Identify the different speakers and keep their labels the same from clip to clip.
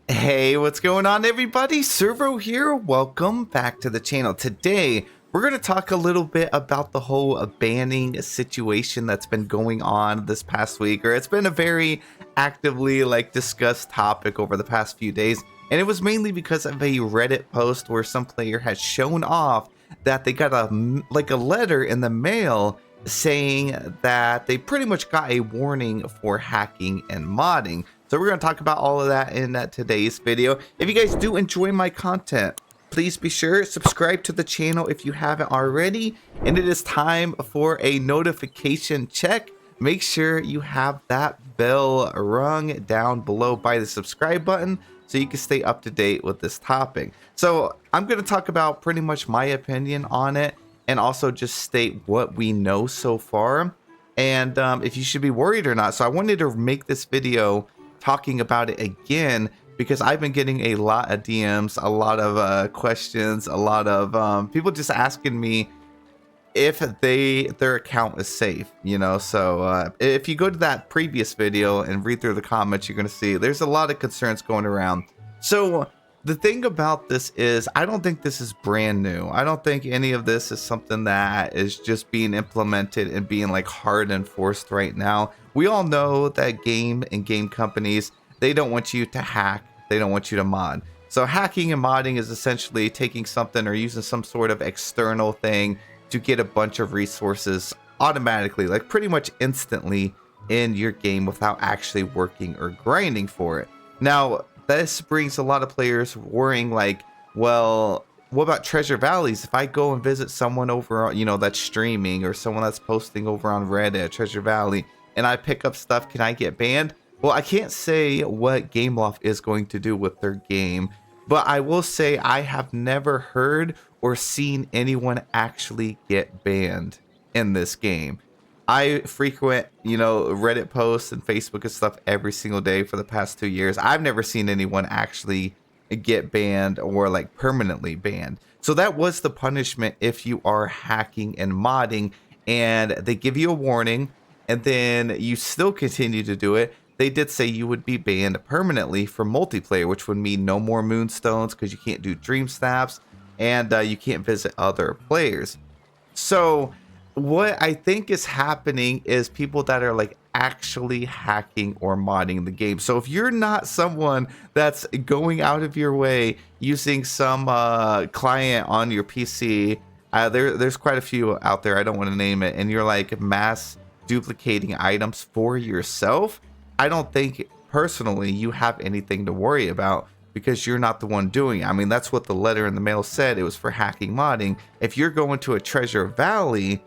Speaker 1: Hey, what's going on, everybody? Servo here. Welcome back to the channel. Today, we're going to talk a little bit about the whole banning situation that's been going on this past week, or it's been a very actively discussed topic over the past few days. And it was mainly because of a Reddit post where some player had shown off that they got a letter in the mail saying that they pretty much got a warning for hacking and modding. So we're going to talk about all of that in today's video. If you guys do enjoy my content, please be sure to subscribe to the channel if you haven't already. And it is time for a notification check. Make sure you have that bell rung down below by the subscribe button so you can stay up to date with this topic. So I'm going to talk about pretty much my opinion on it and also just state what we know so far and if you should be worried or not. So I wanted to make this video talking about it again because I've been getting a lot of DMs, a lot of questions, a lot of people just asking me if their account is safe, you know. So if you go to that previous video and read through the comments, you're going to see there's a lot of concerns going around. So the thing about this is I don't think this is brand new. I don't think any of this is something that is just being implemented and being hard enforced right now. We all know that game companies, they don't want you to hack. They don't want you to mod. So hacking and modding is essentially taking something or using some sort of external thing to get a bunch of resources automatically, pretty much instantly in your game without actually working or grinding for it. Now, this brings a lot of players worrying well, what about treasure valleys? If I go and visit someone over, that's streaming or someone that's posting over on Reddit, Treasure Valley, and I pick up stuff, can I get banned? Well, I can't say what Gameloft is going to do with their game, but I will say I have never heard or seen anyone actually get banned in this game. I frequent, Reddit posts and Facebook and stuff every single day for the past 2 years. I've never seen anyone actually get banned or permanently banned. So that was the punishment if you are hacking and modding and they give you a warning and then you still continue to do it. They did say you would be banned permanently for multiplayer, which would mean no more moonstones because you can't do dream snaps and you can't visit other players. So what I think is happening is people that are actually hacking or modding the game. So if you're not someone that's going out of your way using some client on your PC, there's quite a few out there, I don't want to name it, and you're mass duplicating items for yourself, I don't think personally you have anything to worry about because you're not the one doing it. I mean, that's what the letter in the mail said. It was for hacking modding. If you're going to a treasure valley,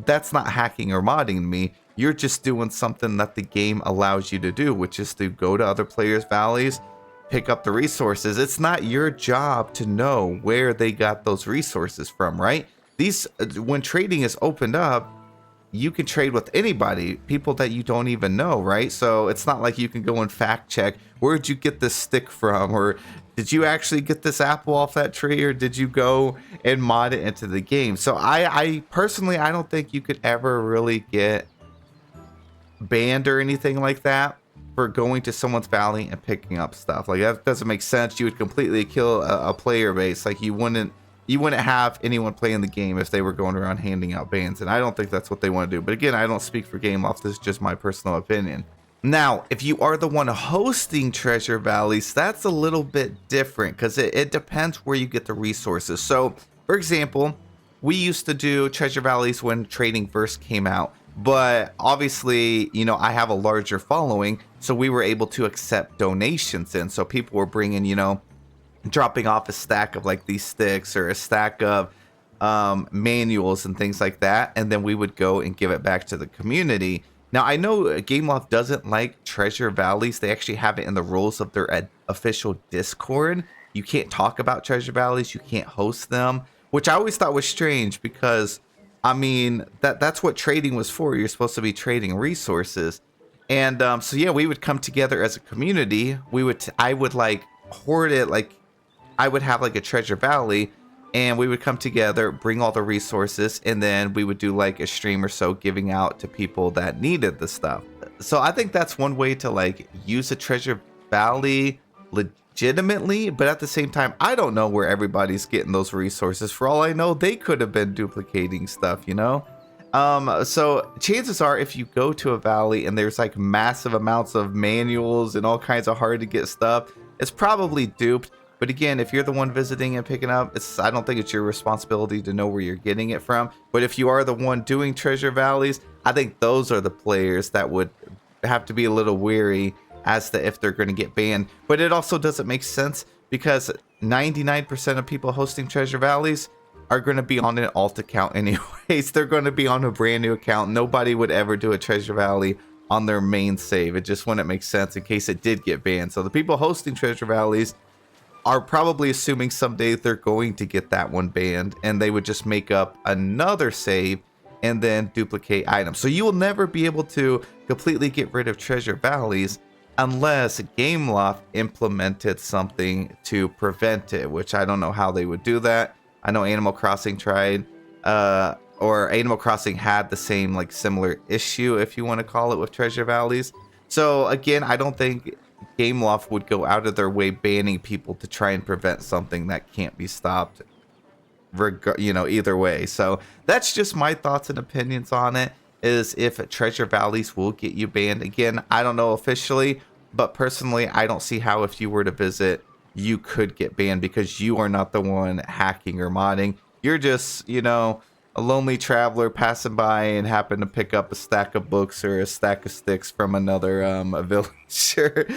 Speaker 1: that's not hacking or modding me. You're just doing something that the game allows you to do, which is to go to other players' valleys, pick up the resources. It's not your job to know where they got those resources from, right? When trading is opened up, you can trade with anybody, people that you don't even know, right? So it's not like you can go and fact check, where'd you get this stick from? Or did you actually get this apple off that tree? Or did you go and mod it into the game? So I personally, I don't think you could ever really get banned or anything like that for going to someone's valley and picking up stuff. That doesn't make sense. You would completely kill a player base. You wouldn't have anyone playing the game if they were going around handing out bans, and I don't think that's what they want to do. But again, I don't speak for Gameloft. This is just my personal opinion. Now, if you are the one hosting treasure valleys, that's a little bit different because it depends where you get the resources. So, for example, we used to do treasure valleys when trading first came out, but obviously, I have a larger following, so we were able to accept donations in. So people were bringing, dropping off a stack of these sticks or a stack of manuals and things like that, and then we would go and give it back to the community. Now, I know Gameloft doesn't like treasure valleys. They actually have it in the rules of their official Discord. You can't talk about treasure valleys. You can't host them, which I always thought was strange because, I mean, that's what trading was for. You're supposed to be trading resources. And so, yeah, we would come together as a community. I would hoard it. I would have a treasure valley and we would come together, bring all the resources, and then we would do a stream or so giving out to people that needed the stuff. So I think that's one way to use a treasure valley legitimately, but at the same time, I don't know where everybody's getting those resources. For all I know, they could have been duplicating stuff, you know? So chances are if you go to a valley and there's like massive amounts of manuals and all kinds of hard to get stuff, it's probably duped. But again, if you're the one visiting and picking up, I don't think it's your responsibility to know where you're getting it from. But if you are the one doing treasure valleys, I think those are the players that would have to be a little weary as to if they're going to get banned. But it also doesn't make sense because 99% of people hosting treasure valleys are going to be on an alt account anyways. They're going to be on a brand new account. Nobody would ever do a treasure valley on their main save. It just wouldn't make sense in case it did get banned. So the people hosting treasure valleys are probably assuming someday they're going to get that one banned, and they would just make up another save and then duplicate items. So you will never be able to completely get rid of treasure valleys unless Gameloft implemented something to prevent it, which I don't know how they would do that. I know Animal Crossing tried, or Animal Crossing had the same like similar issue, if you want to call it, with treasure valleys. So again, I don't think Gameloft would go out of their way banning people to try and prevent something that can't be stopped, either way. So that's just my thoughts and opinions on it, is if treasure valleys will get you banned. Again, I don't know officially, but personally, I don't see how if you were to visit, you could get banned because you are not the one hacking or modding. You're just, a lonely traveler passing by and happen to pick up a stack of books or a stack of sticks from another villager.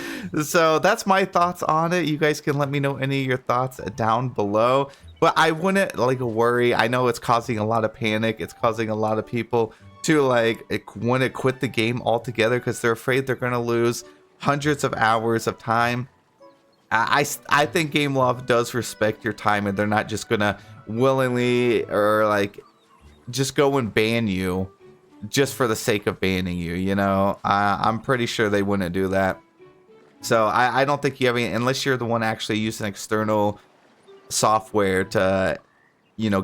Speaker 1: So that's my thoughts on it. You guys can let me know any of your thoughts down below. But I wouldn't worry. I know it's causing a lot of panic. It's causing a lot of people to want to quit the game altogether because they're afraid they're going to lose hundreds of hours of time. I think Gameloft does respect your time, and they're not just gonna willingly or just go and ban you just for the sake of banning you. I'm pretty sure they wouldn't do that. So I don't think you have any, unless you're the one actually using external software to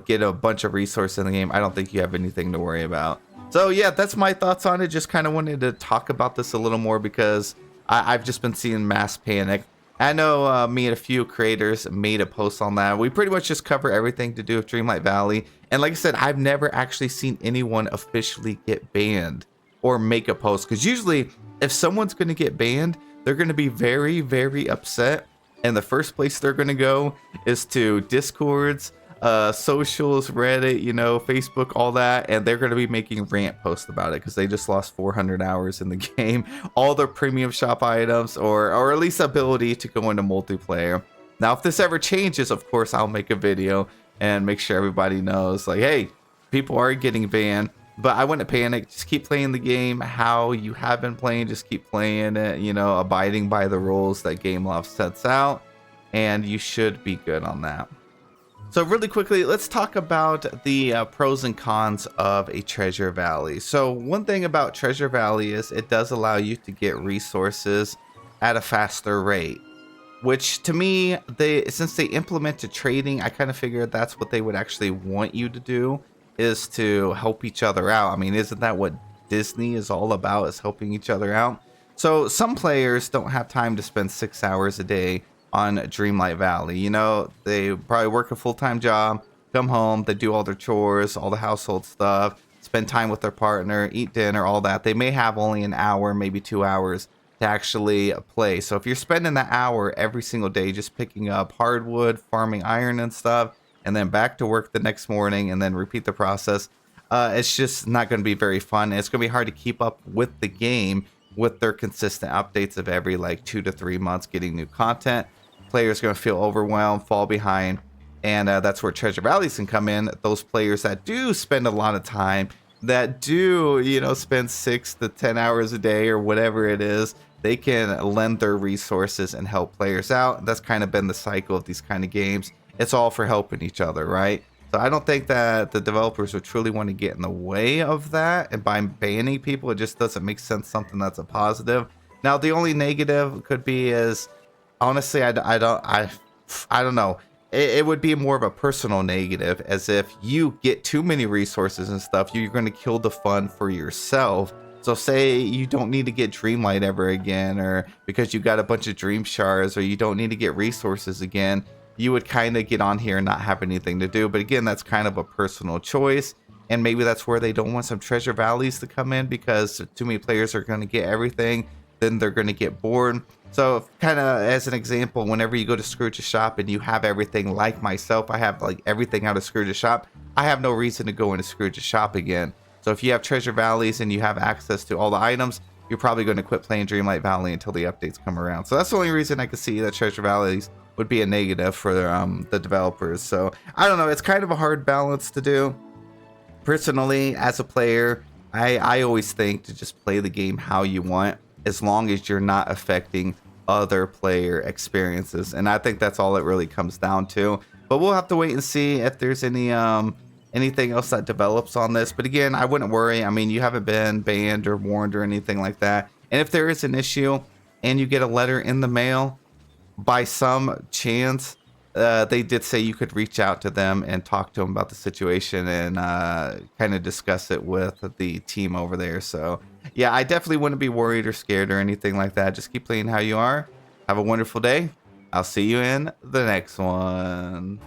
Speaker 1: get a bunch of resources in the game. I don't think you have anything to worry about. So yeah, that's my thoughts on it. Just kind of wanted to talk about this a little more because I've just been seeing mass panic. I know me and a few creators made a post on that. We pretty much just cover everything to do with Dreamlight Valley. And like I said, I've never actually seen anyone officially get banned or make a post. Because usually if someone's going to get banned, they're going to be very, very upset. And the first place they're going to go is to Discords, socials, Reddit, Facebook, all that. And they're going to be making rant posts about it because they just lost 400 hours in the game. All their premium shop items or at least ability to go into multiplayer. Now, if this ever changes, of course, I'll make a video and make sure everybody knows, hey, people are getting banned. But I wouldn't panic. Just keep playing the game how you have been playing. Just keep playing it, abiding by the rules that Gameloft sets out. And you should be good on that. So really quickly, let's talk about the pros and cons of a treasure valley. So one thing about treasure valley is it does allow you to get resources at a faster rate, which to me, since they implemented trading, I kind of figured that's what they would actually want you to do, is to help each other out. I mean, isn't that what Disney is all about, is helping each other out? So some players don't have time to spend 6 hours a day on Dreamlight Valley. They probably work a full-time job, come home, they do all their chores, all the household stuff, spend time with their partner, eat dinner, all that. They may have only an hour, maybe 2 hours to actually play. So if you're spending that hour every single day just picking up hardwood, farming iron and stuff, and then back to work the next morning and then repeat the process, it's just not going to be very fun. It's going to be hard to keep up with the game with their consistent updates of every 2 to 3 months getting new content. Players going to feel overwhelmed, fall behind, and that's where treasure valleys can come in. Those players that do spend a lot of time, that do spend 6 to 10 hours a day or whatever it is, they can lend their resources and help players out. That's kind of been the cycle of these kind of games. It's all for helping each other, right? So I don't think that the developers would truly want to get in the way of that, and by banning people, it just doesn't make sense. Something that's a positive. Now the only negative could be is, honestly, I don't know. It would be more of a personal negative, as if you get too many resources and stuff, you're going to kill the fun for yourself So say you don't need to get Dreamlight ever again, or because you got a bunch of Dream Shards, or you don't need to get resources again, you would kind of get on here and not have anything to do. But again, that's kind of a personal choice. And maybe that's where they don't want some treasure valleys to come in, because too many players are going to get everything, then they're going to get bored. So kind of as an example, whenever you go to Scrooge's shop and you have everything, like myself, I have like everything out of Scrooge's shop, I have no reason to go into Scrooge's shop again. So if you have treasure valleys and you have access to all the items, you're probably going to quit playing Dreamlight Valley until the updates come around. So that's the only reason I could see that treasure valleys would be a negative for the developers. So I don't know, it's kind of a hard balance to do. Personally, as a player, I always think to just play the game how you want, as long as you're not affecting other player experiences. And I think that's all it really comes down to. But we'll have to wait and see if there's any anything else that develops on this. But again, I wouldn't worry. I mean, you haven't been banned or warned or anything like that. And if there is an issue and you get a letter in the mail, by some chance, they did say you could reach out to them and talk to them about the situation and kind of discuss it with the team over there. So yeah, I definitely wouldn't be worried or scared or anything like that. Just keep playing how you are. Have a wonderful day. I'll see you in the next one.